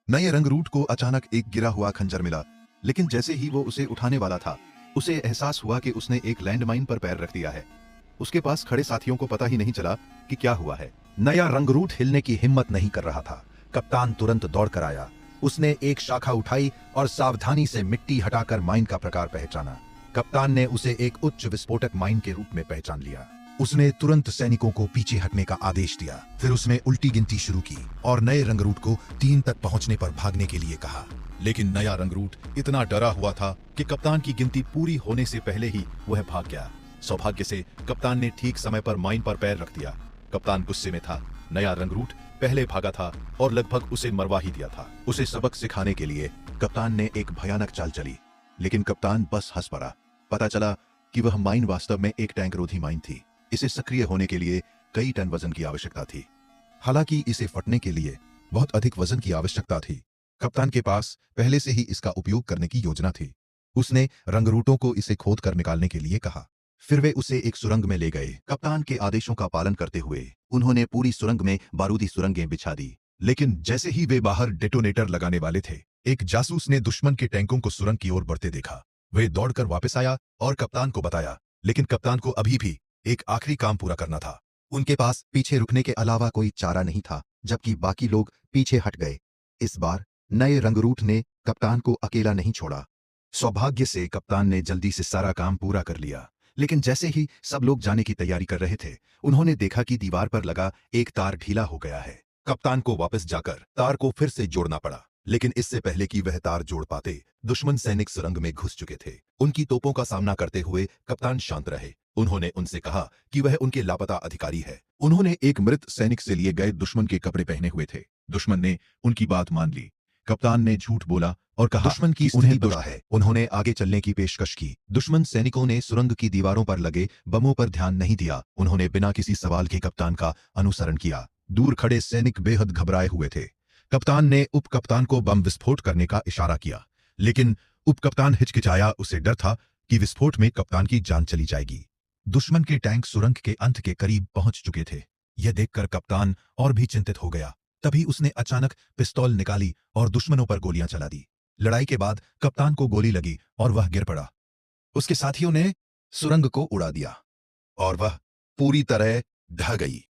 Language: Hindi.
नए रंगरूट को अचानक एक गिरा हुआ खंजर मिला, लेकिन जैसे ही वो उसे उठाने वाला था, उसे एहसास हुआ कि उसने एक लैंडमाइन पर पैर रख दिया है। उसके पास खड़े साथियों को पता ही नहीं चला कि क्या हुआ है। नया रंगरूट हिलने की हिम्मत नहीं कर रहा था। कप्तान तुरंत दौड़ कर आया। उसने एक शाखा उठाई और सावधानी से मिट्टी हटाकर माइन का प्रकार पहचाना। कप्तान ने उसे एक उच्च विस्फोटक माइन के रूप में पहचान लिया। उसने तुरंत सैनिकों को पीछे हटने का आदेश दिया। फिर उसने उल्टी गिनती शुरू की और नए रंगरूट को 3 तक पहुंचने पर भागने के लिए कहा। लेकिन नया रंगरूट इतना डरा हुआ था कि कप्तान की गिनती पूरी होने से पहले ही वह भाग गया। सौभाग्य से कप्तान ने ठीक समय पर माइन पर पैर रख दिया। कप्तान गुस्से में था। नया रंगरूट पहले भागा था और लगभग उसे मरवा ही दिया था। उसे सबक सिखाने के लिए कप्तान ने एक भयानक चाल चली, लेकिन कप्तान बस हंस पड़ा। पता चला कि वह माइन वास्तव में एक टैंक रोधी माइन थी। इसे सक्रिय होने के लिए कई टन वजन की आवश्यकता थी। हालांकि इसे फटने के लिए बहुत अधिक वजन की आवश्यकता थी। कप्तान के पास पहले से ही इसका उपयोग करने की योजना थी। उसने रंगरूटों को इसे खोद कर निकालने के लिए कहा। फिर वे उसे एक सुरंग में ले गए। कप्तान के आदेशों का पालन करते हुए उन्होंने पूरी सुरंग में बारूदी सुरंगें बिछा दी। लेकिन जैसे ही वे बाहर डेटोनेटर लगाने वाले थे, एक जासूस ने दुश्मन के टैंकों को सुरंग की ओर बढ़ते देखा। वे दौड़कर वापस आया और कप्तान को बताया, लेकिन कप्तान को अभी भी एक आखिरी काम पूरा करना था। उनके पास पीछे रुकने के अलावा कोई चारा नहीं था, जबकि बाकी लोग पीछे हट गए। इस बार नए रंगरूट ने कप्तान को अकेला नहीं छोड़ा। सौभाग्य से कप्तान ने जल्दी से सारा काम पूरा कर लिया। लेकिन जैसे ही सब लोग जाने की तैयारी कर रहे थे, उन्होंने देखा कि दीवार पर लगा एक तार ढीला हो गया है। कप्तान को वापस जाकर तार को फिर से जोड़ना पड़ा, लेकिन इससे पहले कि वह तार जोड़ पाते, दुश्मन सैनिक सुरंग में घुस चुके थे। उनकी तोपों का सामना करते हुए कप्तान शांत रहे। उन्होंने उनसे कहा कि वह उनके लापता अधिकारी है। उन्होंने एक मृत सैनिक से लिए गए दुश्मन के कपड़े पहने हुए थे। दुश्मन ने उनकी बात मान ली। कप्तान ने झूठ बोला और कहा दुश्मन की उन्हें पता है। उन्होंने आगे चलने की पेशकश की। दुश्मन सैनिकों ने सुरंग की दीवारों पर लगे बमों पर ध्यान नहीं दिया। उन्होंने बिना किसी सवाल के कप्तान का अनुसरण किया। दूर खड़े सैनिक बेहद घबराए हुए थे। कप्तान ने उप कप्तान को बम विस्फोट करने का इशारा किया, लेकिन उप कप्तान हिचकिचाया। उसे डर था कि विस्फोट में कप्तान की जान चली जाएगी। दुश्मन के टैंक सुरंग के अंत के करीब पहुंच चुके थे। यह देखकर कप्तान और भी चिंतित हो गया। तभी उसने अचानक पिस्तौल निकाली और दुश्मनों पर गोलियां चला दी। लड़ाई के बाद कप्तान को गोली लगी और वह गिर पड़ा। उसके साथियों ने सुरंग को उड़ा दिया और वह पूरी तरह ढह गई।